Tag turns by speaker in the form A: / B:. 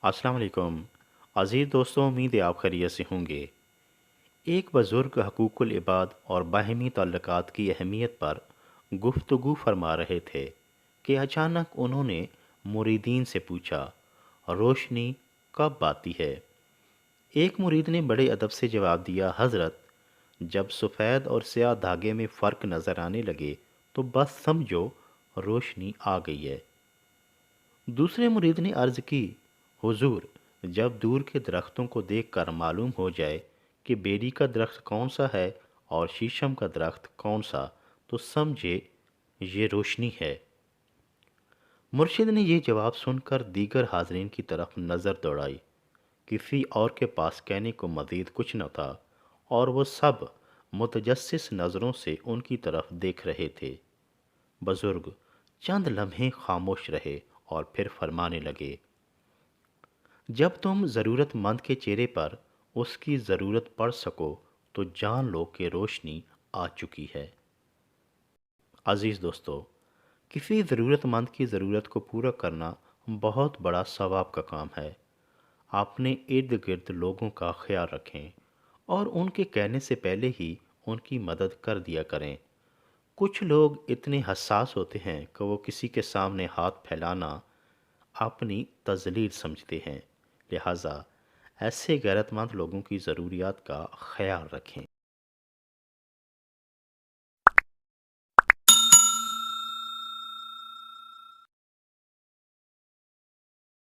A: السلام علیکم عزیز دوستوں، امید ہے آپ خیریت سے ہوں گے۔ ایک بزرگ حقوق العباد اور باہمی تعلقات کی اہمیت پر گفتگو فرما رہے تھے کہ اچانک انہوں نے مریدین سے پوچھا، روشنی کب آتی ہے؟ ایک مرید نے بڑے ادب سے جواب دیا، حضرت، جب سفید اور سیاہ دھاگے میں فرق نظر آنے لگے تو بس سمجھو روشنی آ گئی ہے۔ دوسرے مرید نے عرض کی، حضور، جب دور کے درختوں کو دیکھ کر معلوم ہو جائے کہ بیری کا درخت کون سا ہے اور شیشم کا درخت کون سا، تو سمجھے یہ روشنی ہے۔ مرشد نے یہ جواب سن کر دیگر حاضرین کی طرف نظر دوڑائی۔ کسی اور کے پاس کہنے کو مزید کچھ نہ تھا اور وہ سب متجسس نظروں سے ان کی طرف دیکھ رہے تھے۔ بزرگ چند لمحے خاموش رہے اور پھر فرمانے لگے، جب تم ضرورت مند کے چہرے پر اس کی ضرورت پڑ سکو تو جان لو کہ روشنی آ چکی ہے۔ عزیز دوستو، کسی ضرورت مند کی ضرورت کو پورا کرنا بہت بڑا ثواب کا کام ہے۔ اپنے ارد گرد لوگوں کا خیال رکھیں اور ان کے کہنے سے پہلے ہی ان کی مدد کر دیا کریں۔ کچھ لوگ اتنے حساس ہوتے ہیں کہ وہ کسی کے سامنے ہاتھ پھیلانا اپنی تذلیل سمجھتے ہیں، لہٰذا ایسے غیرت مند لوگوں کی ضروریات کا خیال رکھیں۔